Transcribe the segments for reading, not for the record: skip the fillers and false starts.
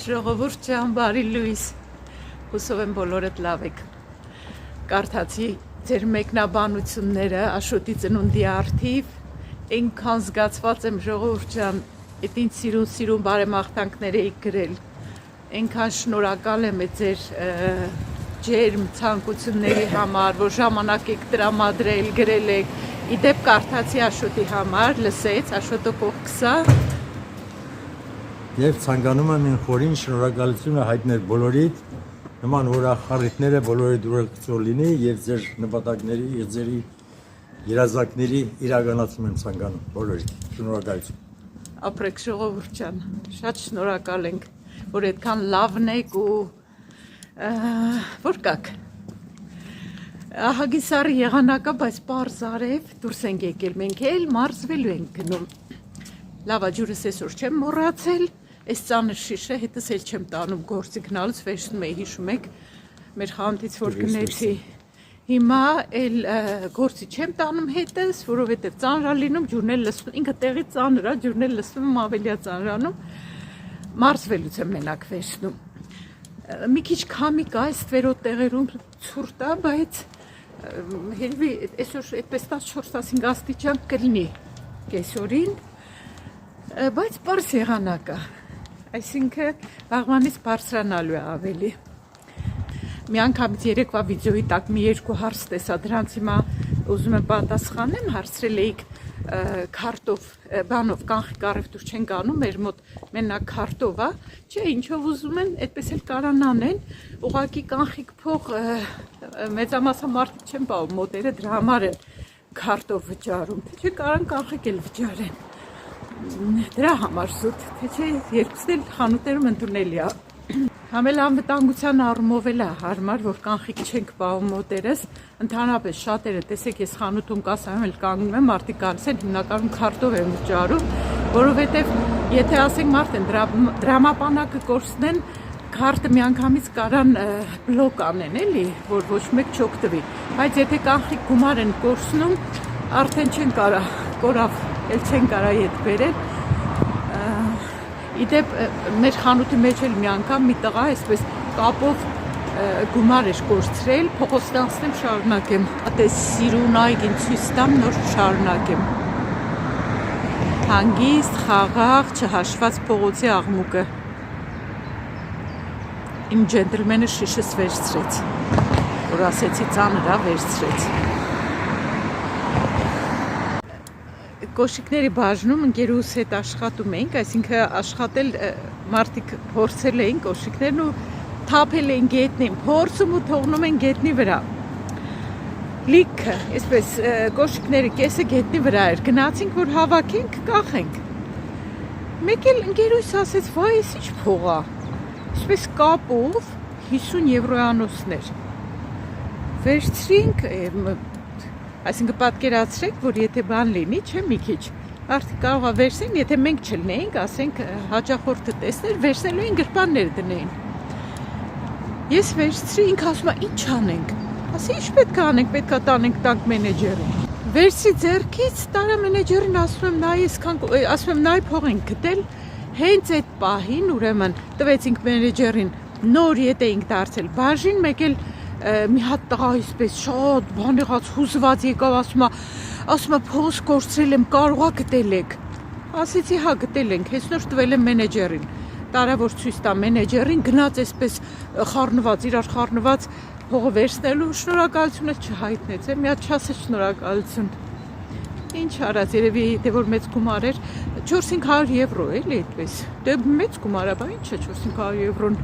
Ժողովուրդ ջան, բարի լույս, հուսով եմ բոլորդ լավ եք, կարդացի ձեր մեկնաբանությունները Աշոտի ծնունդի առթիվ, այնքան զգացված եմ ժողովուրդ ջան, այդ ինձ սիրուն բարեմաղթանքներ էիք գրել, այնքան շնորհակալ եմ ձեր ջերմ ցանկությունների համար, որ ժամանակ եք տրամադրել, գրել եք, իդեպ կարդացի Աշոտի համար, լսեց, Աշոտը կողքսա Եվ ցանկանում եմ խորին շնորհակալությունը հայտնել բոլորիդ, նման ուրախ-խաղիթները բոլորի դուրս լինի եւ ձեր նպատակների եւ ձեր երազանքների իրականացում եմ ցանկանում բոլորիդ։ Շնորհակալություն։ Ապրեք ժողովուրդ ջան, շատ շնորհակալ ենք, որ այդքան լավն եք ու որ կաք։ Ահագիսարի եղանակը, բայց պարզ արև դուրս ենք եկել, մենք էլ մարզվելու ենք գնում։ Լավա ջուրս այսօր չեմ մոռացել, այս ծանր շիշը հետս էլ չեմ տանում գործի գնալուց վերցնում էի, հիշում եք, մեր խանութից որ գնեցի։ Հիմա էլ գործի չեմ տանում հետս, որովհետև ծանր է լինում, ջուրն էլ լսվում, ինքը տեղի ծանր է, ջուրն էլ լսվում ավելի է ծանրանում, մարզվելուց եմ մենակ վերցնում։ Մի քիչ քամի կա, այս ստվերոտ տեղերում ցուրտ է, բայց երևի այսօր այդպես 14-15 աստիճան կլինի կեսօրին, բայց պարզ եղանակ է, այսինքն վաղվանից բարձրանալու է ավելի։ Մի անգամից երեկվա վիդեոյի տակ մի երկու հարց տեսա, դրանց հիմա ուզում եմ պատասխանեմ, հարցրել էիք քարտով, բանով, կանխիկ առևտուր չենք անում, մեր մոտ մենակ քարտով է, չէ, ինչով ուզում են, այդպես էլ կարան անեն, ուղղակի կանխիկ փող մեծամասն մարդիկ չեն պահում, մոտերը դրա համար են քարտով վճարում, թե չէ կարան կանխիկ էլ վճարեն, դրա համար զուտ, թե չէ երկուսն էլ խանութներում ընդունելի է։ Համ էլ անվտանգության առումով էլ է հարմար, որ կանխիկ չենք պահում մոտերս, ընդհանրապես շատերը, տեսեք ես խանութում կասայում էլ կանգնում եմ, մարդիկ գալիս են հիմնականում քարտով են վճարում, որովհետև եթե ասենք մարդ են դրամապանակը կորցնեն, քարտը միանգամից կարան բլոկ անեն էլի, որ ոչ մեկ չօգտվի, բայց եթե կանխիկ գումար են կորցնում, արդեն չեն կարա, կորավ, էլ չեն կարա ետ բերել։ Իդեպ մեր խանութի մեջ էլ մի անգամ մի տղա այսպես կապով գումար էր կորցրել, փողոցն անցնեմ շարունակեմ, այդպես սիրուն այգին ցույց տամ, նոր շարունակեմ։ Հանգիստ, խաղաղ, չհաշված փողոցի աղմուկը։ Իմ ջենտլմենը շիշս վերցրեց, որ ասեցի ծանր է, վերցրեց։ Կոշիկների բաժնում ընկերուս հետ աշխատում էինք, այսինքն աշխատել մարդիկ փորձել էին կոշիկներն ու թափել էին գետնին, փորձում ու թողնում են գետնի վրա։ Լիքը, այսպես կոշիկների կեսը գետնի վրա էր, գնացինք, որ հավաքենք, կախենք։ Մեկ էլ ընկերուս ասեց, վայ, էս ինչ փող է։ Այսպես կապով 50 եվրոյանոցներ։ Վերցրինք, այսինքն պատկերացրեք, որ եթե բան լինի, չէ մի քիչ, արդի կարող է վերցնեն, եթե մենք չլինեինք, ասենք հաճախորդը տեսներ, վերցնելու էին գրպաններ դնեին։ Ես վերցրի, ինքը ասում է, ինչ անենք, ասի, ինչ պետք է անենք, պետք է տանենք տանք մենեջերին։ Վերցրի ձեռքից, տարա մենեջերին ասում եմ, նայ փող ենք գտել, հենց այդ պահին, ուրեմն, տվեցինք մենեջերին, նոր ետ էինք դարձել բաժին, մեկ էլ մի հատ տղա այսպես շատ բան եղած հուզված եկավ, ասում է փողոց կորցրել եմ, կարող է գտել եք։ Ասեցի հա գտել ենք, հենց նոր տվել եմ մենեջերին։ Տարա որ ցույց տա մենեջերին, գնաց այսպես խառնված, իրար խառնված փողը վերցնելու, շնորհակալությունը չհայտնեց, մի հատ չասեց շնորհակալություն։ Ինչ արած, երևի թե որ մեծ գումար էր, 400 եվրո էլի այդպես։ Դե մեծ գումար է, բա ինչ է 400 եվրոն։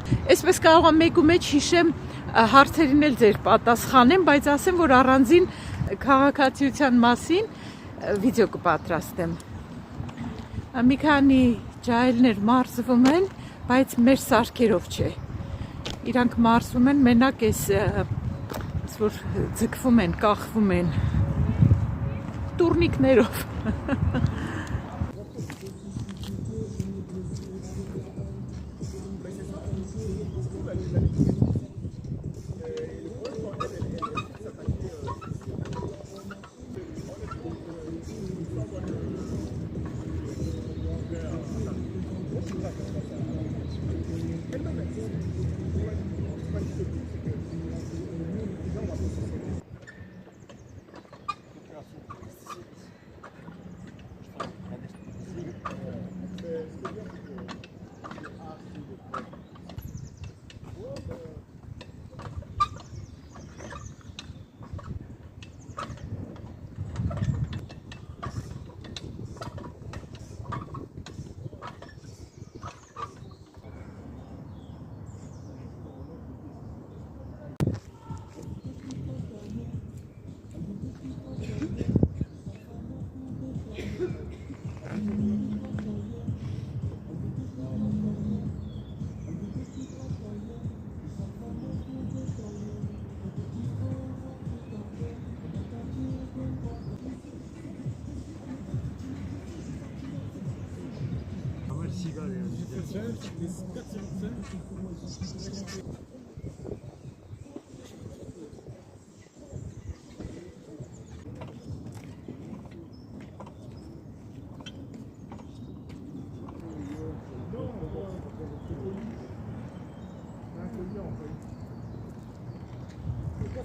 Այսպես կարող եմ մեկու մեջ հիշեմ հարցերին էլ ձեր պատասխանեմ, բայց ասեմ, որ առանձին քաղաքացիության մասին վիդեո կպատրաստեմ։ Մի քանի ջահելներ մարզվում են, բայց մեր սարքերով չէ։ Իրանք մարզվում են մենակ էս որ ձգվում են, կախվում են տուրնիկներով։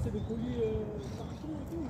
C'est des colis partout et tout.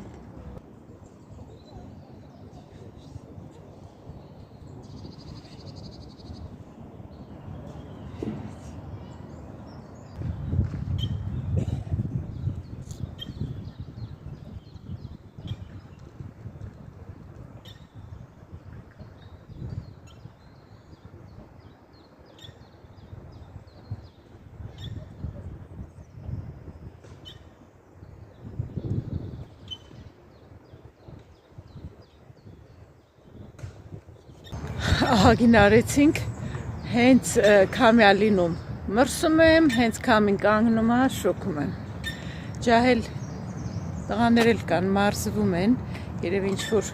Ահագին արեցինք, հենց քամյալինում մրսում եմ, հենց քամին կանգնում է, շոքում եմ։ Ջահել տղաներ էլ կան, մարզվում են, երևի ինչ-որ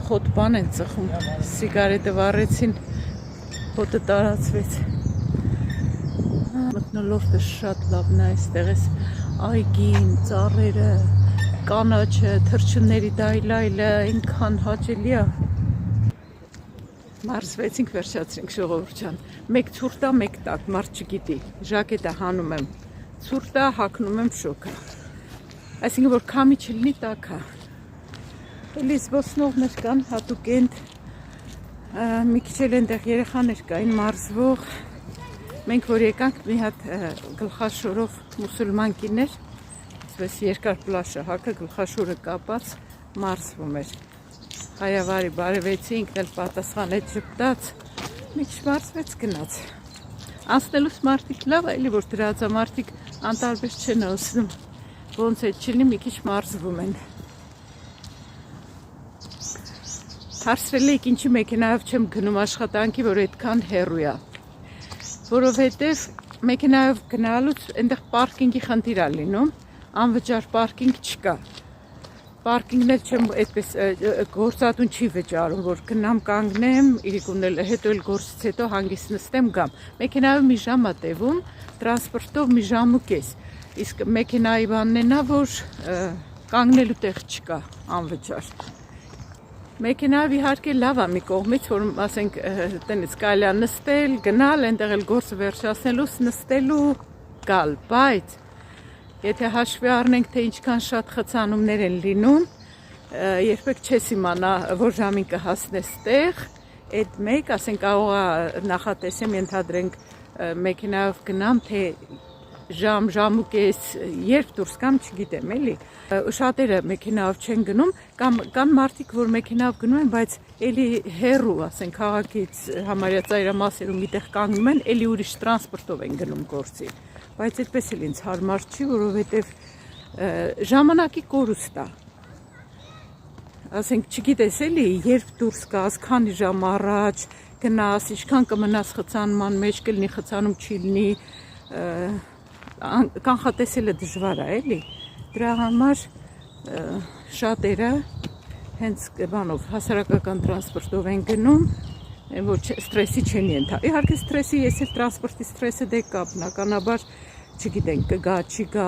խոտ բան են ծխում, սիգարետը վառեցին, խոտը տարածվեց։ Մթնոլորտը շատ լավն է, այստեղ էս այգին, ծառերը, կանաչը, թռչունների դայլայլը, այնքան հաճելի է։ Մարզվեցինք, վերջացրինք ժողովուրդ ջան։ Մեկ ցուրտ է, մեկ տաք, մարդ չգիտի։ Ժակետը հանում եմ ցուրտ է, հագնում եմ շոկը։ Այսինքն որ քամի չլինի, տաք է։ Էլի զբոսնողներ կան, հատուկենտ, մի քիչ էլ այնտեղ երեխաներ կային մարզվող։ Մենք որ եկանք մի հատ գլխաշորով մուսուլման կիներ, այսպես երկար պլաշը հակը գլխաշորը կապած մարզվում էր։ Հայավարի բարևեցինք, էլ պատասխանեց ժպտաց, մի քիչ մարզվեց գնաց։ Անցնելուց մարդիկ լավ է, էլի որ դրածամարտիկ անտարբեր չեն ասնում, ոնց էլ չլինի մի քիչ մարզվում են։ Հարցրել եք ինչի մեքենայով չեմ գնում աշխատանքի, որ այդքան հեռու է։ Որովհետև մեքենայով գնալուց այնտեղ պարկինգի խնդիր է լինում, անվճար պարկինգ չկա։ Պարկինգն էլ չեմ այդպես գործատուն չի վճարում, որ գնամ կանգնեմ, իրիկունել հետո էլ գործից հետո հանգիստ նստեմ գամ։ Մեքենայով մի ժամ է տևում, տրանսպորտով մի ժամ ու կես։ Իսկ մեքենայի բանն է նա, որ կանգնելու տեղ չկա անվճար։ Մեքենայով իհարկե լավ է մի կողմից, որ ասենք տնից կարելի է նստել, գնալ, այնտեղ էլ գործը վերջացնելուց նստելու գալ, բայց եթե հաշվի առնենք, թե ինչքան շատ խցանումներ են լինում, երբեք չես իմանա, որ ժամին կհասնես տեղ, այդ մեկ, ասենք կարող է նախատեսեմ, ենթադրենք մեքենայով գնամ, թե ժամ ու կես, երբ դուրս կամ չգիտեմ, էլի։ Շատերը մեքենայով չեն գնում, կան մարդիկ, որ մեքենայով գնում են, բայց էլի հեռու, ասենք քաղաքից համարյա ծայրամասերում միտեղ կանգնում են, էլի ուրիշ տրանսպորտով են գնում գործի։ Բայց այդպես էլ ինձ հարմար չի, որովհետև ժամանակի կորուստ է։ Ասենք չգիտես էլի, երբ դուրս գաս, քանի ժամ առաջ գնաս, ինչքան կմնաս խցանման մեջ, կլինի խցանում չի լինի, կանխատեսելը դժվար է, էլի։ Դրա համար շատերը հենց բանով հասարակական տրանսպորտով են գնում, որ ստրեսի չեն ենթարկվում։ Իհարկե ստրեսի, ես էլ տրանսպորտի ստրեսը դե կա, բնականաբար չգիտենք կգա, չի գա,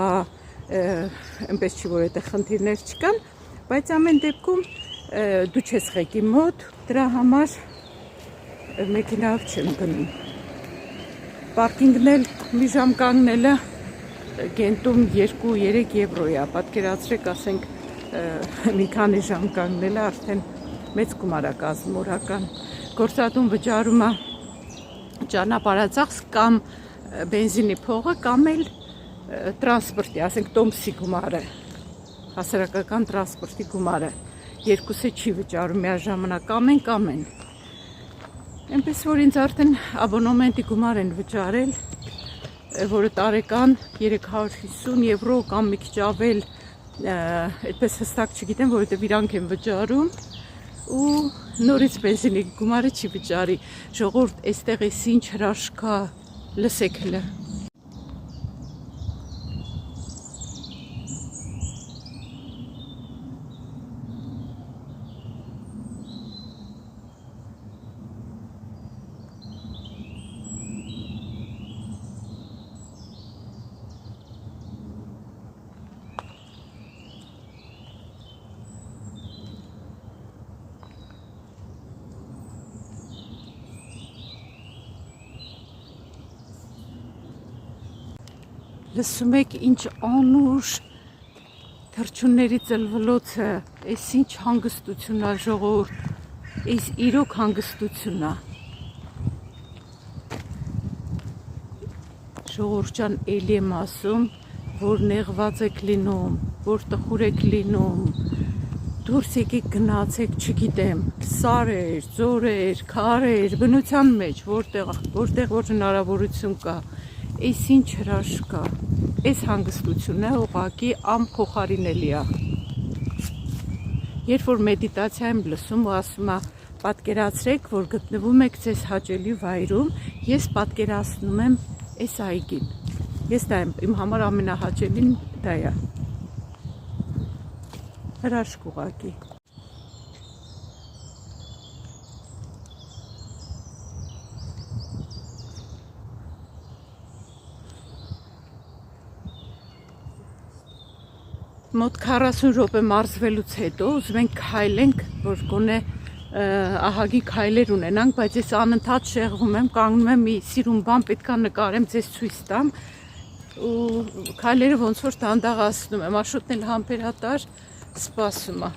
այնպես չի որ այդտեղ խնդիրներ չկան, բայց ամեն դեպքում դու չես ղեկի մոտ, դրա համար մեքենայով չեմ գնում։ Պարկինգն էլ մի ժամ կանգնելը Գենտում 2-3 եվրո է, պատկերացրեք, ասենք մի քանի ժամ կանգնելը արդեն մեծ գումար է կազմում օրական։ Գործատուն վճարում է ճանապարհածախս կամ բենզինի փողը կամ էլ տրանսպորտի, ասենք տոմսի գումարը, հասարակական տրանսպորտի գումարը, երկուսը չի վճարում միաժամանակ ամեն։ Այնպես որ ինձ արդեն աբոնոմենտի գումար են վճարել, որը տարեկան 350 եվրո կամ մի քիչ ավել, այդպես հստակ չգիտեմ, որովհետև իրանք են վճարում ու նորից բենզինի գումարը չի վճարի։ Ժողովուրդ, այստեղ էս ինչ հրաշք է, լսեք հլը։ Լսում եք ինչ անուշ թռչունների ծլվլոցը, այս ինչ հանգստություն է ժողովուրդ, այս իրոք հանգստություն է։ Ժողովուրդ ջան, էլի եմ ասում, որ նեղված եք լինում, որ տխուր եք լինում, դուրս եկեք գնացեք, չգիտեմ, սարեր, ձորեր, քարեր, բնության մեջ, որտեղ որ հնարավորություն կա, այս ինչ հրաշք կա, այս հանգստությունն է ուղղակի անփոխարինելի է։ Երբ որ մեդիտացիա եմ լսում ու ասում է պատկերացրեք, որ գտնվում եք ձեզ հաճելի վայրում, ես պատկերացնում եմ այս այգին։ Ես դա եմ, իմ համար ամենահաճելին դա է։ Հրաշք ուղղակի։ Մոտ 40 րոպե մարզվելուց հետո ուզում ենք քայլենք, որ գոնե ահագի քայլեր ունենանք, բայց ես անընդհատ շեղվում եմ, կանգնում եմ մի սիրուն բան պետքա նկարեմ, ձեզ ցույց տամ ու քայլերը ոնց որ դանդաղացնում եմ, Աշոտն էլ համբերատար սպասում է։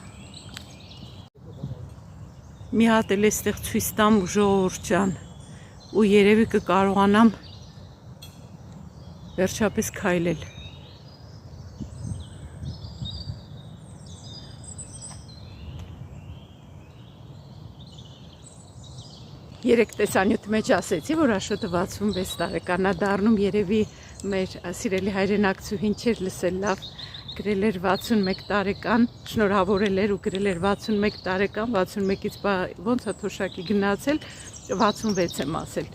Մի հատ էլ էստեղ ցույց տամ ու ժողովուրդ ջան, ու երևի կկարողանամ վերջապես քայլել։ Երեք տեսանյութ մեջ ասեցի, որ Աշոտը 66 տարեկան է դառնում, երևի մեր սիրելի հայրենակցուհին չէր լսել լավ, գրել էր 61 տարեկան, շնորհավորել էր ու գրել էր 61 տարեկան, 61-ից ոնց է թոշակի գնացել, 66 եմ ասել,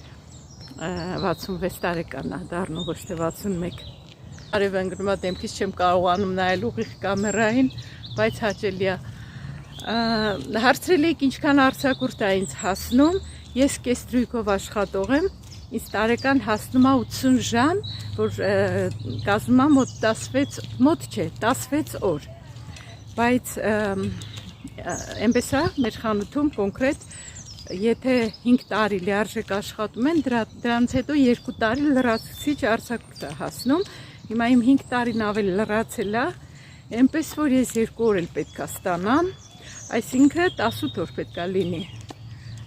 66 տարեկան է դառնում, ոչ թե 61։ Արև ընկնում է դեմքից չեմ կարողանում նայել ուղիղ կամերային, բայց հաճելի է։ Հարցրել եք ինչքան արձակուրդ է ինձ հասնում, ես կեստրույքով աշխատող եմ, ինձ տարեկան հասնում է 80 ժամ, որ կազմում է մոտ 16 օր, բայց այնպես է մեր խանութում կոնկրետ, եթե 5 տարի լիարժեք աշխատում են, դրանց հետո 2 տարի լրացուցիչ արձակուրդ է հասնում, հիմա իմ 5 տարին ավելի լրացել է, այնպես որ ես 2 օր էլ պետք է ստանամ, այսինքն 18 օր պետք է լինի։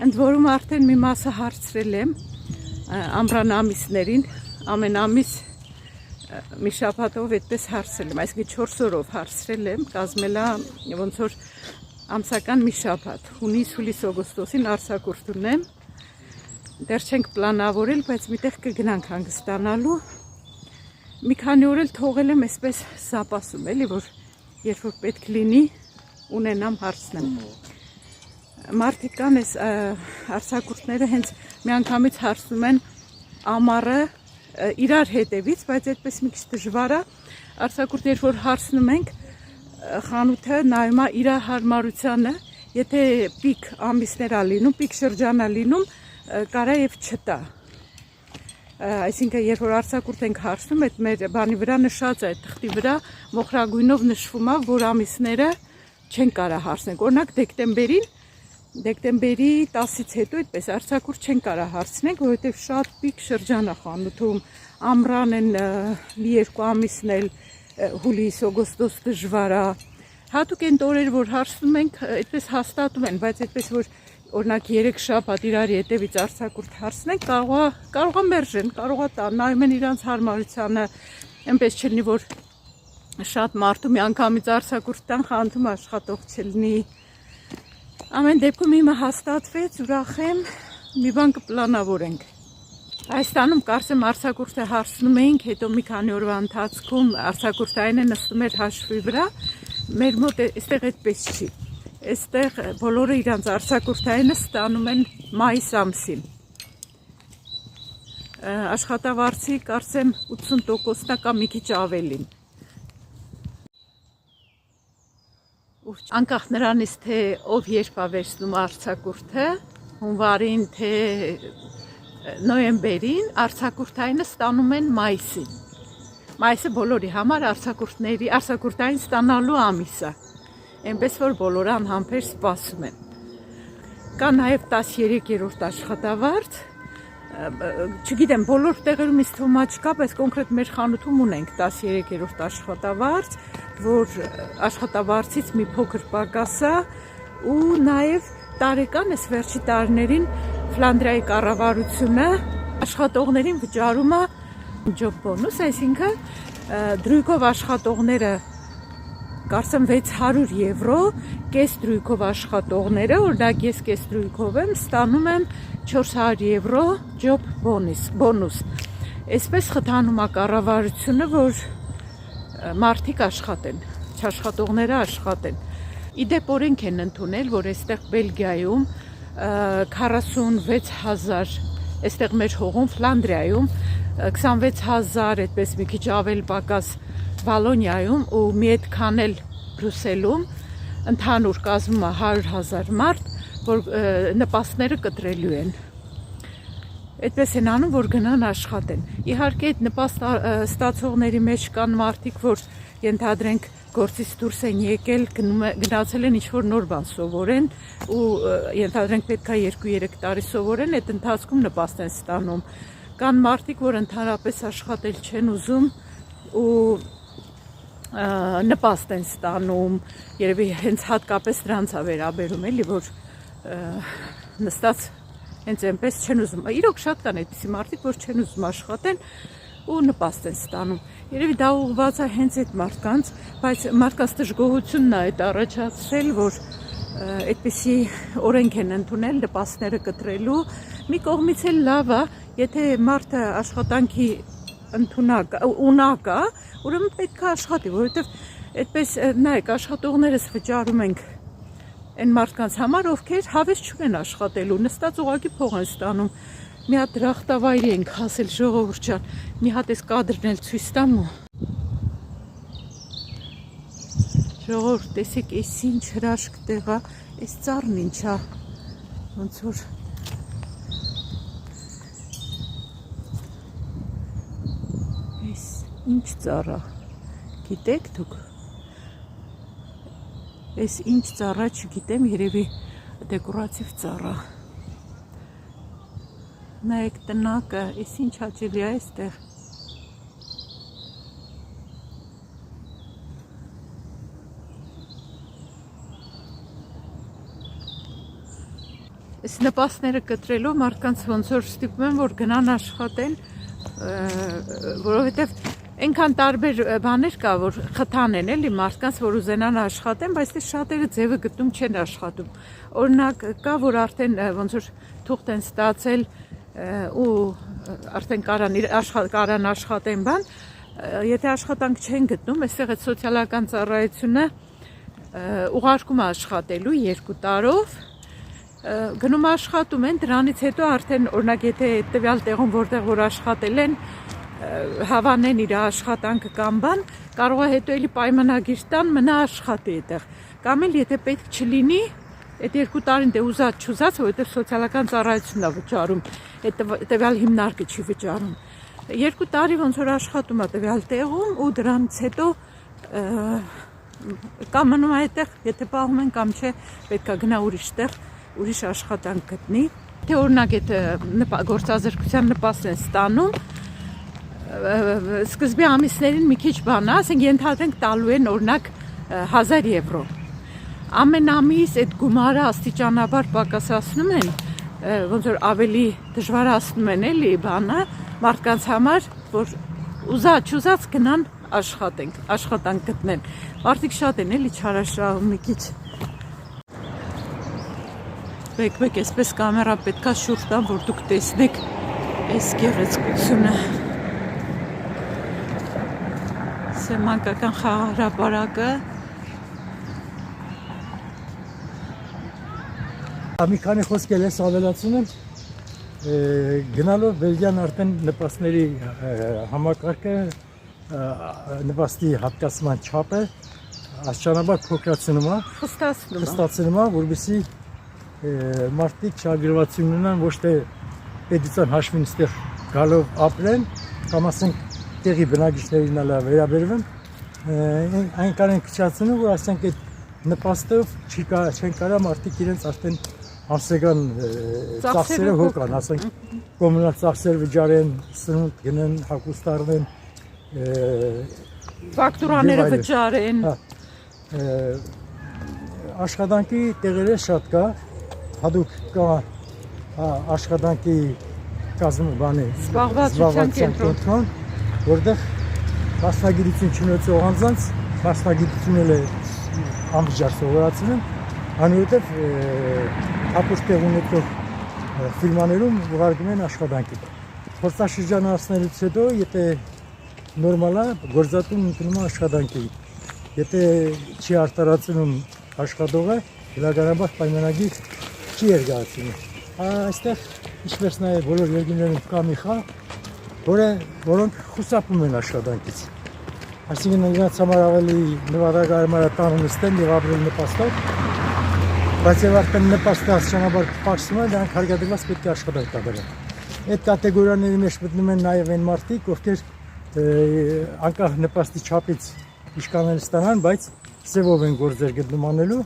Ընդ որում արդեն մի մասը հարցրել եմ ամռան ամիսներին, ամեն ամիս մի շաբաթով այդպես հարցրել եմ, այսինքն 4 օրով հարցրել եմ, կազմել է ոնց որ ամսական մի շաբաթ, հունիս, հուլիս, օգոստոսին արձակուրդ ունեմ, դեռ չենք պլանավորել, բայց միտեղ կգնանք հանգստանալու, մի քանի օր էլ թողել եմ այսպես սապասում, էլի որ երբ որ պետք լինի, ունենամ հարցնեմ։ Մարդիկ կան այս արձակուրդները հենց միանգամից հարցնում են ամառը իրար հետևից, բայց այդպես մի քիչ դժվար է, արձակուրդ երբ որ հարցնում ենք, խանութը նայում է իր հարմարությանը, եթե պիկ ամիսներ է լինում, պիկ շրջան է լինում, կարա եւ չտա։ Այսինքն երբ որ արձակուրդ ենք հարցնում, այդ մեր բանի վրա նշած է, այդ թղթի վրա մոխրագույնով նշվում է, որ ամիսները չեն կարա հարցնենք։ Օրինակ դեկտեմբերի 10-ից հետո այդպես արձակուրդ չեն կարա հարցնենք, որովհետև շատ պիկ շրջան է խանութում, ամռան են մի 2 ամիսն էլ հուլիս, օգոստոս դժվար է։ Հատուկ են օրեր, որ հարցնում ենք, այդպես հաստատում են, բայց այդպես որ օրինակ 3 շաբաթ իրար հետևից արձակուրդ հարցնենք, կարող է մերժեն, կարող է տան, նայում են իրանց հարմարությանը, այնպես չլինի, որ շատ մարդու միանգամից արձակուրդ տան, խանութում աշխատող չլինի։ Ամեն դեպքում իմը հաստատվեց, ուրախ եմ, մի բան կպլանավորենք։ Հայաստանում կարծեմ արձակուրդը հարցնում էինք, հետո մի քանի օրվա ընթացքում արձակուրդայինը նստում էր հաշվի վրա, մեր մոտ այստեղ այդպես չի։ Այստեղ բոլորը իրանց արձակուրդայինը ստանում են մայիս ամսին։ Աշխատավարձի կարծեմ 80%-ն կա մի քիչ ավելին։ Անկախ նրանից, թե ով երբ է վերցնում արձակուրդը, հունվարին, թե նոյեմբերին, արձակուրդայինը ստանում են մայիսին։ Մայիսը բոլորի համար արձակուրդային ստանալու ամիս է, այնպես որ բոլորը անհամբեր սպասում են։ Կա նաև 13-րդ աշխատավարձ, չգիտեմ, բոլոր տեղերում ինձ թվում է չկա, բայց կոնկրետ մեր խանութում ունենք 13-րդ աշխատավարձ, որ աշխատավարձից մի փոքր պակաս է ու նաև տարեկան էս վերջի տարիներին Ֆլանդրիայի կառավարությունը աշխատողներին վճարում է job bonus, այսինքն դրույքով աշխատողները կարծեմ 600 եվրո, կես դրույքով աշխատողները, օրինակ ես կես դրույքով եմ, ստանում եմ 400 եվրո job bonus։ Այսպես խթանում է կառավարությունը, որ մարդիկ աշխատեն, չաշխատողները աշխատեն։ Իդեպ օրենք են ընդունել, որ այստեղ Բելգիայում 46,000, այստեղ մեր հողում Ֆլանդրիայում 26,000, այդպես մի քիչ ավել պակաս Վալոնիայում ու մի այդքան էլ Բրյուսելում ընդհանուր կազմում է 100,000 մարդ, որ նպաստները կտրելու են։ Այդպես են անում, որ գնան աշխատեն։ Իհարկե այդ նպաստ ստացողների մեջ կան մարդիկ, որ ենթադրենք գործից դուրս են եկել, գնացել են ինչ-որ նոր բան սովորեն ու ենթադրենք պետք է 2-3 տարի սովորեն, այդ ընթացքում նպաստ են ստանում։ Կան մարդիկ, որ ընդհանրապես աշխատել չեն ուզում ու նպաստ են ստանում, երևի հենց հատկապես դրանց է վերաբերում, էլի, որ նստած հենց այնպես չեն ուզում։ Իրոք շատ կան այդպիսի մարդիկ, որ չեն ուզում աշխատեն ու նպաստ են ստանում։ Երևի դա ուղղված է հենց այդ մարդկանց, բայց մարդկանց դժգոհությունն է այդ առաջացրել, որ այդպիսի օրենք են ընդունել նպաստները կտրելու։ Մի կողմից էլ լավ է, եթե մարդը աշխատանքի ունակ է, ուրեմն պետք է աշխատի, որովհետև այդպես նայեք, աշխատողներս վճարում ենք այն մարդկանց համար, ովքեր հավես չունեն աշխատելու, նստած ուղղակի փող են ստանում։ Մի հատ դրախտավայրի ենք հասել, ժողովուրդ ջան, մի հատ էս կադրն էլ ցույց տամ ու ժողովուրդ, տեսեք, էս ինչ հրաշք տեղ է, էս ծառն ինչ է, ոնց որ ինչ ծառ է, գիտեք դուք, ես ինչ ծառ է չգիտեմ, երևի դեկորատիվ ծառ է, նայեք տնակը, ես ինչ հաճելի է այստեղ, այս նպաստները կտրելով մարդկանց ոնց որ ստիպում են, որ գնան աշխատեն, որովհետև այնքան տարբեր բաներ կա, որ խթան են էլի մարդկանց, որ ուզենան աշխատեն, բայց դե շատերը ձևը գտնում չեն աշխատում։ Օրինակ կա, որ արդեն ոնց որ թուղթ են ստացել ու արդեն կարան աշխատեն բան, եթե աշխատանք չեն գտնում, այստեղ այդ սոցիալական ծառայությունը ուղարկում է աշխատելու 2 տարով, գնում աշխատում են, դրանից հետո արդեն օրինակ եթե տվյալ տեղում որտեղ որ աշխատել են հավանեն իր աշխատանքը կամ բան, կարող է հետո էլի պայմանագիր տան մնա աշխատի այդտեղ։ Կամ էլ եթե պետք չլինի, այդ 2 տարին դե ուզած չուզած, որովհետև սոցիալական ծառայությունն է վճարում, այդ տվյալ հիմնարկը չի վճարում։ 2 տարի ոնց որ աշխատում է տվյալ տեղում ու դրանից հետո կամ մնում է այդտեղ, եթե պահում են կամ չէ, պետք է գնա ուրիշ տեղ, ուրիշ աշխատանք գտնի։ Թե օրինակ այդ գործազրկության նպաստ են ստանում, սկզբի ամիսներին մի քիչ բան է, ասենք ենթադրենք տալու են օրինակ 1000 եվրո։ Ամեն ամիս այդ գումարը աստիճանաբար պակասացնում են, ոնց որ ավելի դժվարացնում են էլի բանը մարդկանց համար, որ ուզած գնան աշխատանք գտնեն։ Մարդիկ շատ են էլի չարաշահում մի քիչ։ Բեք, այսպես կամերա պետքա շուրջ տամ, որ դուք տեսնեք այս գեղեցկությունը։ Մանկական խաղահրապարակը։ Մի քանի խոսքեր ես ավելացնում գնալով Բելգիան արդեն նպաստների համակարգը նպաստի հատկացման չափը աստիճանաբար փոքրացնում է, խստացնում է, որովհետեւ մարդիկ շահագրգռվածություն ունենան ոչ թե պետության հաշվին ստեղ գալով ապրեն, կամ ասենք տեղի բնակիչներին էլ վերաբերվում, այնքան են քչացնում, որ ասենք այդ նպաստով չեն կարա մարդիկ իրենց արդեն ամսական ծախսերը հոգան, ասենք կոմունալ ծախսեր վճարեն, սնունդ գնեն, հագուստ առնեն, Ֆակտուրաները վճարեն։ Աշխատանքի տեղերը շատ կա, հատուկ կա աշխատանքի կազմի Զբաղվածության կենտրոն, որտեղ մասնագիտություն չունեցող անձանց մասնագիտությունն է անվճար սովորացնում, այնուհետև հապուստեղ ունեցող ֆիրմաներում ուղարկում են աշխատանքի։ Փորձաշրջանացնելուց հետո, եթե նորմալ է, գործատուն ընդունում է աշխատանքի։ Եթե չի արտարացնում աշխատողը, բնականաբար պայմանագիր չի երկարացնում։ Այստեղ ինչպես նաև բոլոր երկրներում կա մի խաղ, որոնք խուսափում են աշխատանքից։ Այսինքն իրենց համար ավելի նվազագարմար է տանը նստել եւ ապրել նպաստով, բայց եւ արդեն նպաստած ճանապարհ փակվում է, դրանք հարգադրված պետք է աշխատանք կատարեն։ Այդ կատեգորիաների մեջ մտնում են նաև այն մարդիկ, ովքեր անկախ նպաստի չափից իշկանել ստանան, բայց սևով են գործեր գտնում անելու,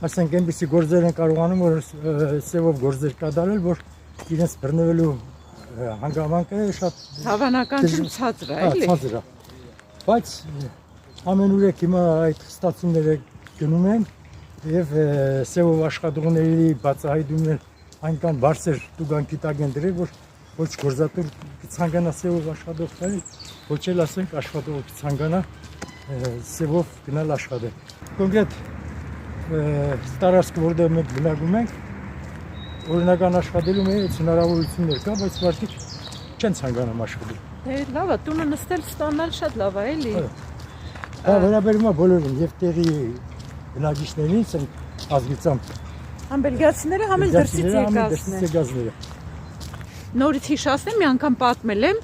ասենք այնպիսի գործեր են կարողանում, որ սևով գործեր կատարել, որ իրենց բռնվելու հանգամանքը շատ հավանականություն ցածր է, էլի։ Ցածր է։ Բայց ամենուրեք հիմա այդ ստացումները գնում են եւ սևով աշխատողների բացահայտումն այնքան բարձր տուգանքի տակ են դրել, որ ոչ գործատուր կցանկանա սևով աշխատող տալ, ոչ էլ ասենք աշխատողը կցանկանա սևով գնալ աշխատել։ Կոնկրետ տարածքը, որտեղ մենք բնակվում ենք, օրինական աշխատելու մեր հնարավորություններ կա, բայց մարդիկ չեն ցանկանում աշխատել։ Լավ է, տունը նստել ստանալ շատ լավ է, էլի։ Դա վերաբերում է բոլորին, եւ տեղի բնակիչներին, ազգությամբ Համբելգացիները համ էլ դրսից եկածները։ Նորից հիշացնեմ, մի անգամ պատմել եմ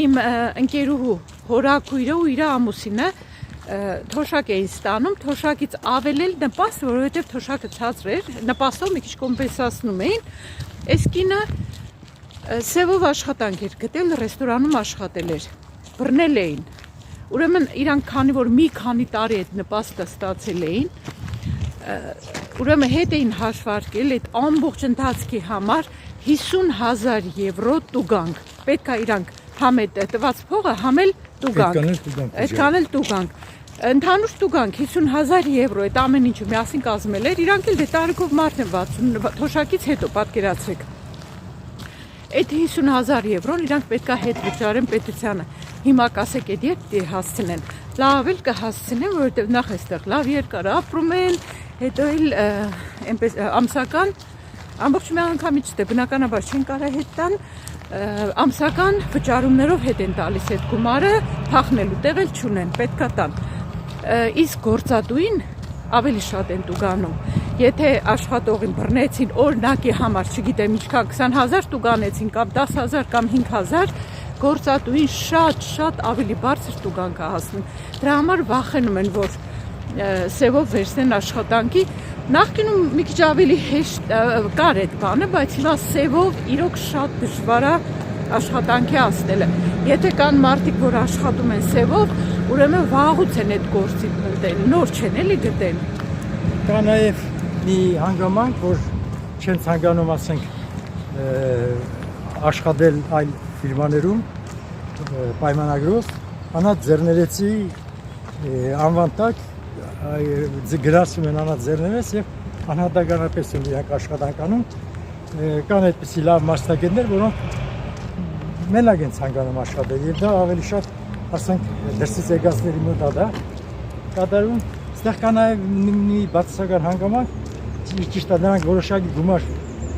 իմ ընկերուհու հորաքույրը ու իր ամուսինը թոշակ էին ստանում, թոշակից ավելել նպաստ, որովհետև թոշակը ցածր էր, նպաստով մի քիչ կոմպենսացնում էին։ Այս կինը սևով աշխատանք էր գտել, ռեստորանում աշխատել էր, բռնել էին։ Ուրեմն իրանք քանի որ մի քանի տարի այդ նպաստը ստացել էին, ուրեմն հետ էին հաշվարկել այդ ամբողջ ընթացքի համար 50,000 եվրո տուգանք։ Պետք է իրանք համ այդ տված փողը, համ էլ տուգանք։ Այդքան էլ տուգանք։ Ընդհանուր տուգանք 50,000 եվրո, այդ ամեն ինչը միասին կազմել էր, իրանք էլ տարիքով մարդ են 60 թոշակից հետո պատկերացրեք։ Այդ 50,000 եվրոն իրանք պետք է հետ վճարեն պետությանը։ Հիմա կասեք, այդ երբ հասցնեն։ Լավ էլ կհասցնեն, որովհետև նախ այստեղ լավ երկար ապրում են, հետո էլ այնպես ամսական ամբողջ մի անգամից չէ, բնականաբար չեն կարող հետ տան, ամսական վճարումներով հետ են տալիս այդ գումարը, փախնելու տեղ էլ չունեն, պետքա տան։ Իսկ գործատուին ավելի շատ են տուգանում։ Եթե աշխատողին բռնեցին օրինակի համար, չգիտեմ ինչքան 20,000 տուգանեցին կամ 10,000 կամ 5,000, գործատուին շատ ավելի բարձր տուգանք է հասնում։ Դրա համար վախենում են, որ սևով վերցնեն աշխատանքի։ Նախկինում մի քիչ ավելի հեշտ կար այդ բանը, բայց հիմա սևով իրոք շատ դժվար է աշխատանքի հասնելը։ Եթե կան մարդիկ, որ աշխատում են սևով, ուրեմն վաղուց են այդ գործին մտել, նոր չեն էլի գտել։ Կա նաև մի հանգամանք, որ չեն ցանկանում, ասենք, աշխատել այլ ֆիրմաներում պայմանագրով, անա ձեռներեցի անվան տակ գրասում են անա ձեռներես եւ անհատականապես են իրանք աշխատանքանում, կան այդպիսի լավ մասնագետներ, որոնք մենակ են ցանկանում աշխատել եւ դա ավելի շատ, ասենք, դրսից եկածների մոտ դա կատարում։ Այստեղ կա նաև մի բացասական հանգամանք, ճիշտ է նրանք որոշակի գումար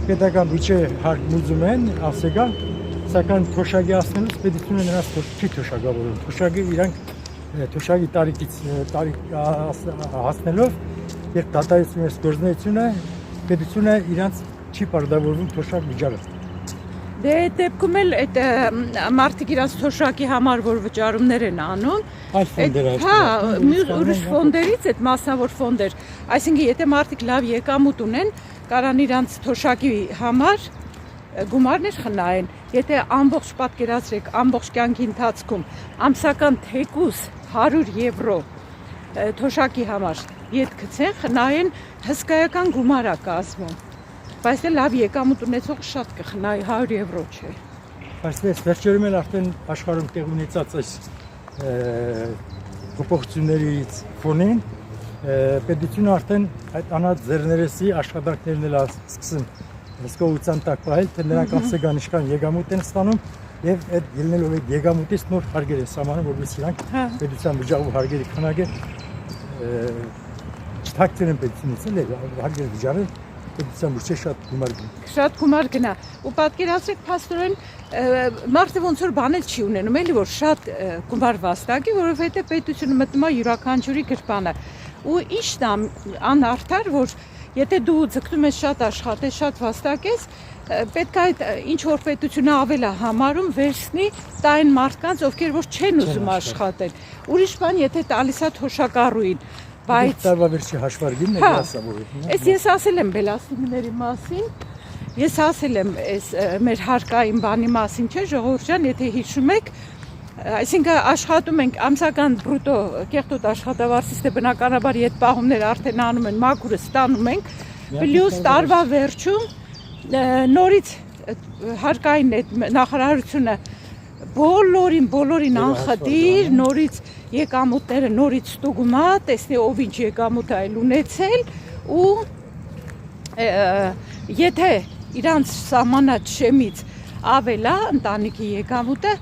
պետական բյուջե հարմուզում են ասեկան, սակայն թոշակի հասնելուց պետությունը նրանց չի թոշակավորում։ Թոշակի իրանք թոշակի տարիքից հասնելով, երբ դատարեցնում ես գործունեությունը, պետությունը իրանց չի պարտավորվում թոշակ վճարել։ Դե այդ դեպքում էլ այդ մարդիկ իրանց թոշակի համար որ վճարումներ են անում, այլ ֆոնդեր հա, ուրիշ ֆոնդերից այդ մասնավոր ֆոնդեր, այսինքն եթե մարդիկ լավ եկամուտ ունեն, կարան իրանց թոշակի համար գումարներ խնայեն, եթե ամբողջ պատկերացրեք, ամբողջ կյանքի ընթացքում ամսական թեկուզ 100 եվրո թոշակի համար ետ գցեն, խնայեն հսկայական գումար է կազմում։ Բայց դե լավ եկամուտ ունեցող շատ կխնայի 100 եվրո չէ։ Բայց վերջերում էլ արդեն աշխարհում տեղ ունեցած այս փոփոխություններից ֆոնին պետությունը արդեն այդ անհատ ձեռներեսի աշխատանքներն էլ սկսում հսկողության տակ պահել, թե նրանք ամսական ինչքան եկամուտ են ստանում եւ այդ ելնելով այդ եկամուտից նոր հարգեր են սահմանում, որովհետեւ իրանք պետության վճարող հարգերի քանակը չթաքցնեն պետությունից էլ հարգեր վճարել պետության բյուջե շատ գումար գնա ու պատկերացրեք փաստորեն մարդը ոնց որ բանել չի ունենում էլի որ շատ գումար վաստակի որովհետեւ պետությունը մտնում է յուրաքանչյուրի գրպանը ու ի՞նչն է անարդար որ եթե դու ձգտում ես շատ աշխատես շատ վաստակես պետք է այդ ինչ որ պետությունը ավել է համարում վերցնի տա այն մարդկանց ովքեր որ չեն ուզում աշխատել ուրիշ բան եթե տալիս է թոշակառուին բայց տարվա վերջի հաշվարկինն է դասավորի։ Ես ասել եմ բելասիմների մասին, ես ասել եմ այս մեր հարկային բանի մասին, չէ՞ ժողովուրդ ջան, եթե հիշում եք, այսինքն աշխատում ենք ամսական բրուտո կեղտոտ աշխատավարձից դե բնականաբար այդ պահումները արդեն անում են, մաքուրը ստանում ենք, պլյուս տարվա վերջում նորից հարկային այդ նախարարությունը բոլորին անխտիր նորից եկամուտները նորից ստուգում է, տեսնի ով ինչ եկամուտ է ունեցել ու եթե իրանց սահմանած շեմից ավել է ընտանիքի եկամուտը,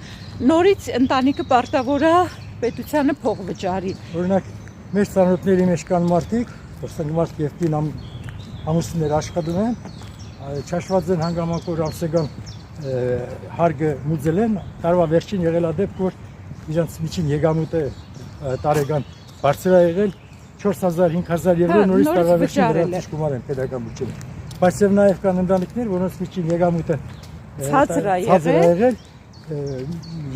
նորից ընտանիքը պարտավոր է պետությանը փող վճարի։ Օրինակ մեր ծանոթների մեջ կան մարդիկ, որոնք մարդ եւ կին ամուսիններ աշխատում են, չաշված են հանգամանքով ամսական հարգը մուծել են, տարվա վերջին եղել է դեպք, որ իրանց միջին եկամուտը տարեկան բարձր է եղել 4000-5000 եվրո նորից տարվա վերջին դրանց գումար են պետական բյուջեում։ Բայց եւ նաեւ կան ընտանիքներ, որոնց միջին եկամուտը ցածր է եղել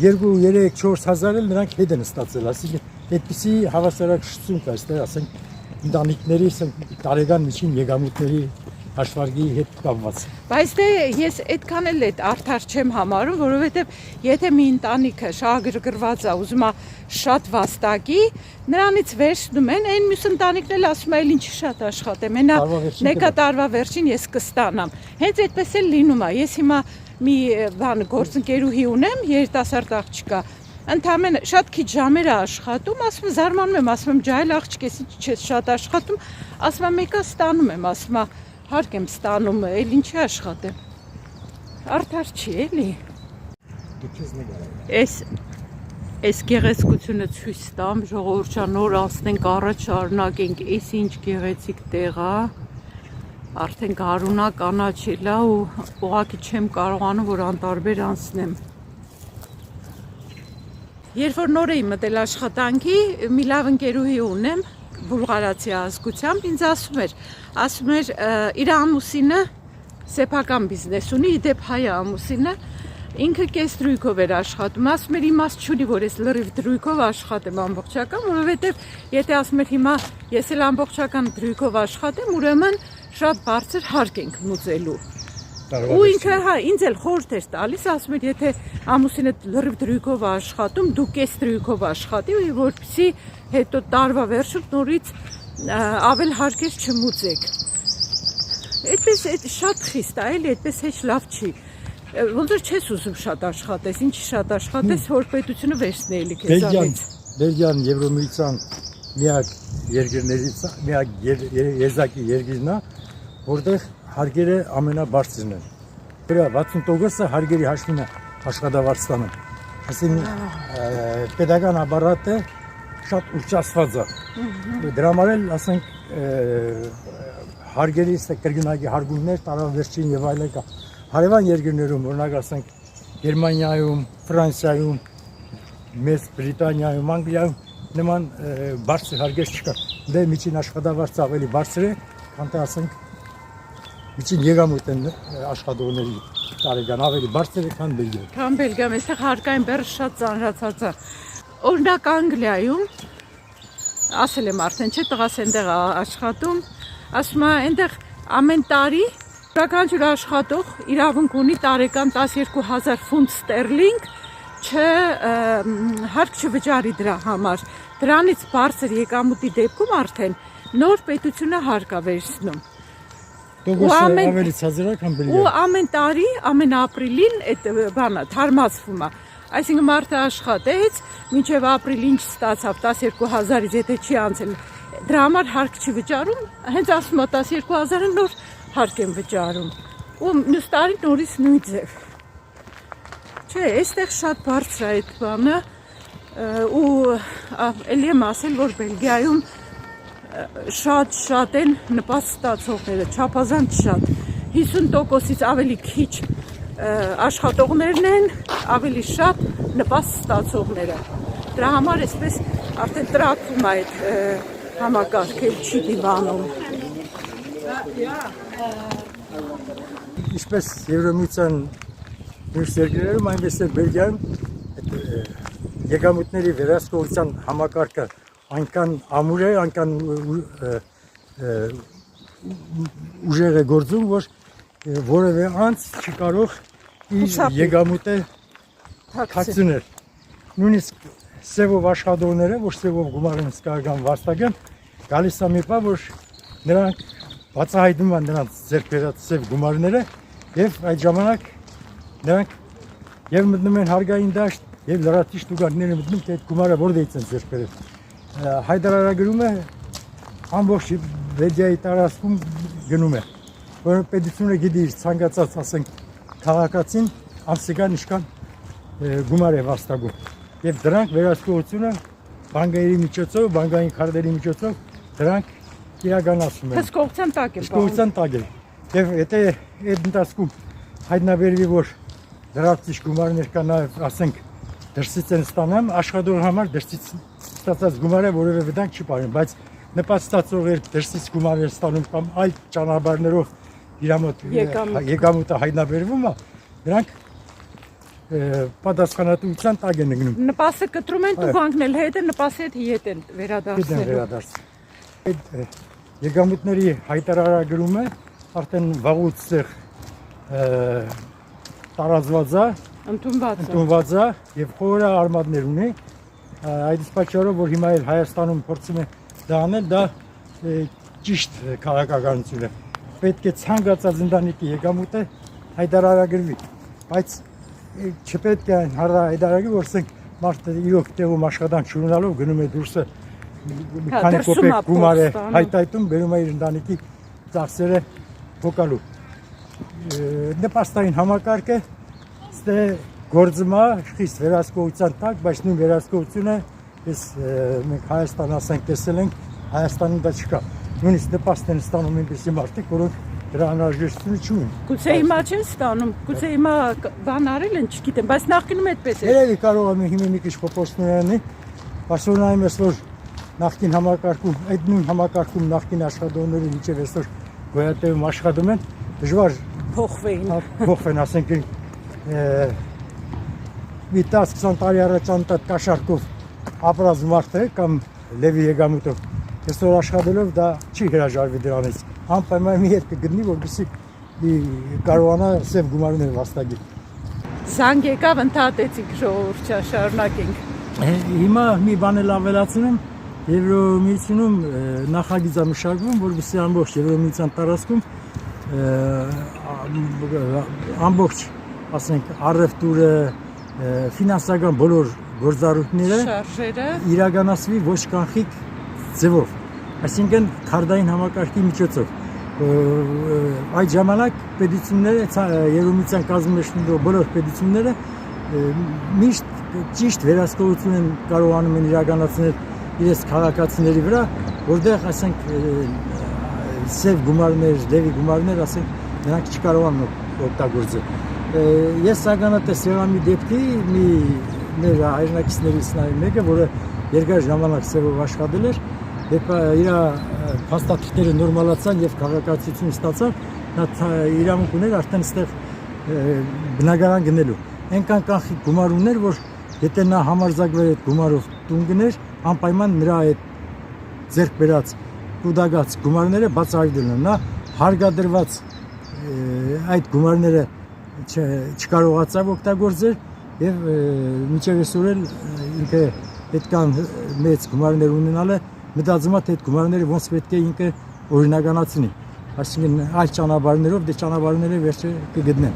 2-3-4000 էլ նրանք հետ են ստացել, այսինքն այդպիսի հավասարակշռություն կա, այստեղ ասենք ընտանիքների տարեկան միջին եկամուտների հաշվարկի հետ կապված։ Բայց դե ես այդքան էլ այդ արդար չեմ համարում, որովհետև եթե մի ընտանիքը շահագրգռված է, ուզում է շատ վաստակի, նրանից վերցնում են, այն մյուս ընտանիքն էլ ասում է, ինչ շատ աշխատեմ, մենա նեկա տարվա վերջին ես կստանամ։ Հենց այդպես էլ լինում է։ Ես հիմա մի բան գործընկերուհի ունեմ, երիտասարդ աղջկա, ընդամենը շատ քիչ ժամեր է աշխատում, ասում զարմանում եմ, ասում եմ ջահել աղջիկ, ես ինչ չես շատ աշխատում, ասում եմ մեկը ստանում եմ, ասում եմ հարկ եմ ստանում, էլ ինչի աշխատեմ։ Արդար չի, էլի։ Այս գեղեցկությունը ցույց տամ, ժողովուրդ ջան, նոր անցնենք առաջ շարունակենք, այս ինչ գեղեցիկ տեղ է։ Արդեն գարունա կանաչել է ու ուղղակի չեմ կարողանում որ անտարբեր անցնեմ։ Երբ որ նոր էի մտել աշխատանքի, մի լավ ընկերուհի ունեմ, բուլղարացի ազգությամբ, ինձ ասում էր իր ամուսինը սեփական բիզնես ունի, իդեպ հայ ամուսինը, ինքը կես դրույքով էր աշխատում, ասում էր իմաստ չունի, որ ես լրիվ դրույքով աշխատեմ ամբողջական, որովհետև եթե ասում էր հիմա ես էլ ամբողջական դրույքով աշխատեմ, ուրեմն շատ բարձր հարկ ենք մուծելու։ Ու ինքը ինձ էլ խորհուրդ էր տալիս, ասում էր եթե ամուսինդ լրիվ դրույքով աշխատում, դու կես դրույքով աշխատի, որպեսզի հետո տարվա վերջում նորից ավել հարկեր չմուծեք։ Այդպես շատ խիստ է, էլի այդպես հեչ լավ չի։ Ոնց որ չես ուզում շատ աշխատես, ինչի շատ աշխատես, որ պետությունը վերցնի էլի քեզանից։ Բելգիան Եվրոմիության միակ երկրներից, միակ եզակի երկիրն է, որտեղ հարգերը ամենաբարձրն են։ Դրա 60%-ը հարգերի հաշվին է աշխատավարձ ստանում։ Այսինքն պետական ապարատը շատ ուժացված է։ Դրա համար էլ ասենք հարգերի կրկնակի հարգումներ տարվա վերջին եւ այլն կա։ Հարևան երկրներում, օրինակ ասենք Գերմանիայում, Ֆրանսիայում, Մեծ Բրիտանիայում, Անգլիայում նման բարձր հարգեր չկա։ Դե միջին աշխատավարձը ավելի բարձր է, քան թե ասենք միջին եկամուտն աշխատողների տարեկան ավելի բարձր է, քան Բելգիայում։ Քան Բելգիայում, այստեղ հարկային բեռը շատ ծանրացած է։ Օրինակ Անգլիայում ասել եմ արդեն, չէ, տղաս այնտեղ աշխատում, ասում է այնտեղ ամեն տարի յուրաքանչյուր աշխատող իրավունք ունի տարեկան 12000 ֆունտ ստերլինգ հարկ չվճարի դրա համար։ Դրանից բարձր եկամուտի դեպքում արդեն նոր պետությունը հարկ է վերցնում։ Տոկոսը ամեն- ավելի ցածր է, քան Ու բրիլիան։ ամեն տարի, ամեն ապրիլին այդ բանը թարմացվում է։ Այսինքն մարդը աշխատեց, մինչև ապրիլ ինչ ստացավ 12000-ից, եթե չի անցել, դրա համար հարկ չի վճարում, հենց ասում է 12000-ը նոր հարկ են վճարում։ Ու մյուս տարի նորից նույն ձև։ Չէ, այստեղ շատ բարձր է այդ բանը, ու էլի եմ ասել, որ Բելգիայում շատ են նպաստ ստացողները, չափազանց շատ։ 50%-ից ավելի քիչ աշխատողներն են, ավելի շատ նպաստ ստացողները։ Դրա համար այսպես արդեն տրակվում է այդ համակարգը, չի դիվանում։ Ինչպես Եվրոմիության մյուս երկրներում, այնպես էլ Բելգիայում եկամուտների վերահսկողության համակարգը այնքան ամուր է, այնքան ուժեղ է գործում, որ որևէ անձ չի կարող իր եկամուտը թաքցնել։ Նույնիսկ սևով աշխատողները, որ սևով գումար են սկսական վաստակեն, գալիս է մի պահ, որ նրանք բացահայտում են նրանց ձեռք բերած սև գումարները եւ այդ ժամանակ նրանք եւ մտնում են հարգային դաշտ եւ լրացիչ տուգանքները մտնում թե այդ գումարը որտեղից են ձեռք բերել։ Հայտարարագրում է ամբողջ Բելգիայի տարածքում գնում է, որ պետությունը գիտի իր ցանկացած, ասենք, քաղաքացին ամսական ինչքան գումար է վաստակում եւ դրանք վերահսկողությունը բանկերի միջոցով, բանկային քարտերի միջոցով դրանք իրականացում են։ Հսկողության տակ է։ Հսկողության տակ է։ Եվ եթե այդ ընթացքում հայտնաբերվի, որ լրացիչ գումարներ կա նաեւ, ասենք, դրսից են ստանում, աշխատողի համար դրսից ստացած գումարը որևէ վտանգ չի բերում, բայց նպաստացողեր դրսից գումարներ ստանում կամ այլ ճանապարհներով իրամոտ եկամուտը հայտնաբերվում է, դրանք պատասխանատվության տակ են ընկնում։ Նպաստը կտրում են տուգանքն էլ հետ է, նպաստի հետ են վերադարձել։ Այդ եկամուտների հայտարարագրումը արդեն վաղուց տարածված է, ընդունված է եւ խորը արմատներ ունի։ Այդ պատճառով, որ հիմա էլ Հայաստանում փորձում է դա անել, դա ճիշտ քաղաքականություն է։ Պետք է ցանկացած ընտանիքի եկամուտը հայտարարագրվի, բայց չպետք է հայտարարագրվի, որ ասենք մարդը իրոք տեղում աշխատանք չունենալով գնում է դուրսը մի քանի կոպեկ գումար է հայտայտում, բերում է իր ընտանիքի ծախսերը փոկալու։ Նպաստային համակարգը ստե գործում է խիստ վերահսկողության տակ, բայց նույն վերահսկողությունը մենք Հայաստան ասենք տեսել ենք, Հայաստանում դա չկա։ Նույնիսկ նպաստ են ստանում այնպիսի մարդիկ, որոնք դրա անհրաժեշտությունը չունեն։ Գուցե հիմա չեն ստանում, գուցե հիմա բան արել են, չգիտեմ, բայց նախկինում այդպես է։ Երևի կարող է հիմա մի քիչ փոփոխություն լինի, բայց ունայում ես որ նախկին համակարգում, այդ նույն համակարգում նախկին աշխատողների միջև այսօր գոյատևում աշխատում են, դժվար փոխվեն, ասենք մի 10-20 տարի առաջ անտատ կաշառքով ապրած մարդը կամ լևի եկամուտով այսօր աշխատելով դա չի հրաժարվի դրանից։ Անպայման մի հետ կգտնի, որպեսզի կարողանա սև գումարներ վաստակի։ Զանգ եկավ, ընդհատեցինք ժողովուրդը, շարունակենք։ Հիմա մի բան էլ ավելացնեմ, Եվրոմիությունում նախագիծ է մշակվում, որպեսզի ամբողջ Եվրոմիության տարածքում ամբողջ, ասենք, առևտուրը, ֆինանսական բոլոր գործառույթները իրականացվի ոչ կանխիկ ձևով, այսինքն քարտային համակարգի միջոցով։ Այդ ժամանակ պետությունները, Եվրոմիության կազմի մեջ բոլոր պետությունները միշտ ճիշտ վերահսկողություն են կարողանում են իրականացնել իրենց քաղաքացիների վրա, որտեղ, ասենք, սև գումարներ, դեպի գումարներ, ասենք, նրանք չկարողանում օգտագործել։ Ես ականատես եղա մի դեպքի, մեր հայրենակիցներից մեկը, որը երկար ժամանակ սևով աշխատել էր, երբ իր փաստաթղթերը նորմալացան եւ քաղաքացիություն ստացավ, նա իրավունք ուներ արդեն այստեղ բնակարան գնելու։ Այնքան կանխիկ գումար ուներ, որ եթե նա համարձակվեր այդ գումարով տուն գներ, անպայման նրա այդ ձեռք բերած կուտակած գումարները բացահայտել են։ Նա հարգադրված այդ գումարները չկարողացավ օգտագործել եւ մինչեւ այսօր էլ ինքը այդքան մեծ գումարներ ունենալը մտածում է թե այդ գումարները ոնց պետք է ինքը օրինականացնի։ այսինքն այլ ճանապարհներով դե ճանապարհները վերջը կգտնեն։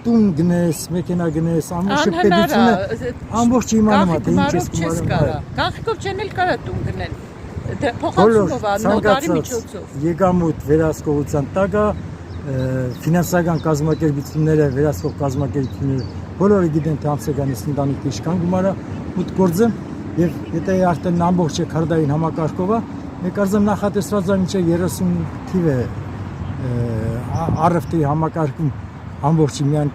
Տուն գնես, մեքենա գնես, ամբողջ պետությունը ամբողջ իմանում է թե ինչ է գումարում։ Կանխիկով չեն էլ կարա տուն գնել։ Դե փոխանցումով է նոտարի միջոցով։ Եկամուտ վերահսկողության տակ է, ֆինանսական կազմակերպությունները, վերահսկող կազմակերպությունները բոլորը գիտեն թե ամսականից ընտանիքի ինչքան գումար է մուտք գործում եւ եթե արդեն ամբողջ քարտային համակարգով է, կարծեմ նախատեսված է մինչեւ 30 թիվ է առևտրի համակարգում ամբողջ միայն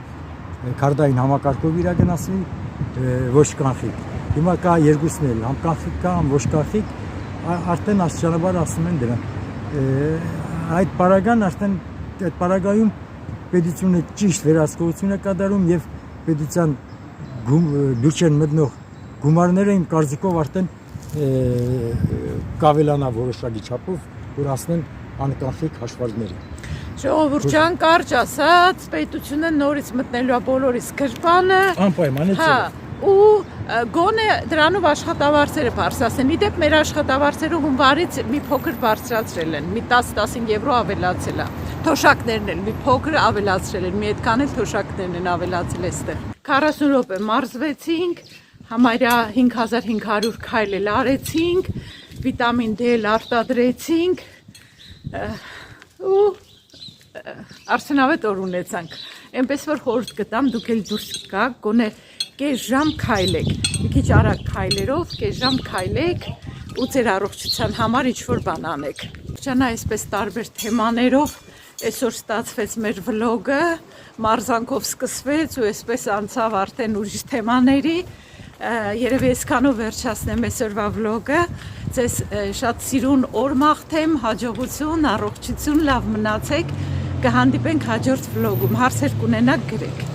քարտային համակարգով իրականացվի ոչ կանխիկ։ Հիմա կա երկուսն էլ, համ կանխիկ կա, համ ոչ կանխիկ, արդեն աստիճանաբար ասում են դրան։ Այդ պարագան արդեն այդ պարագայում պետությունը ճիշտ վերահսկողություն է կատարում եւ պետության բյուջեն մտնող գումարները իմ կարծիքով արդեն կավելանա որոշակի չափով, որ հասնեն անկանխիկ հաշվարկների։ Ժողովուրդ ջան, կարճ ասած, պետությունը նորից մտնելու է բոլորիս գրպանը։ Անպայման է։ Հա, ու գոնե դրանով աշխատավարձերը բարձրացնեն։ Իդեպ մեր աշխատավարձերը հունվարից մի փոքր բարձրացրել են, մի 10-15 եվրո ավելացել է։ Թոշակներն էլ մի փոքր ավելացրել են, մի այդքան էլ թոշակներն են ավելացել այստեղ։ 40 րոպե մարզվեցինք, համարյա 5500 քայլ էլ արեցինք, վիտամին D էլ արտադրեցինք ու արդյունավետ օր ունեցանք։ Այնպես որ խորհուրդ կտամ դուք էլ դուրս գաք, գոնե կես ժամ քայլեք, մի քիչ արագ քայլերով կես ժամ քայլեք ու ձեր առողջության համար ինչ-որ բան անեք։ Ջանա այսպես տարբեր թեմաներով այսօր ստացվեց մեր վլոգը, մարզանքով սկսվեց ու այսպես անցավ արդեն ուրիշ թեմաների։ Երևի այսքանով վերջացնեմ այսօրվա վլոգը։ Ձեզ շատ սիրուն օր մաղթեմ, հաջողություն, առողջություն, լավ մնացեք։ Կհանդիպենք հաջորդ վլոգում, հարցեր կունենաք գրեք։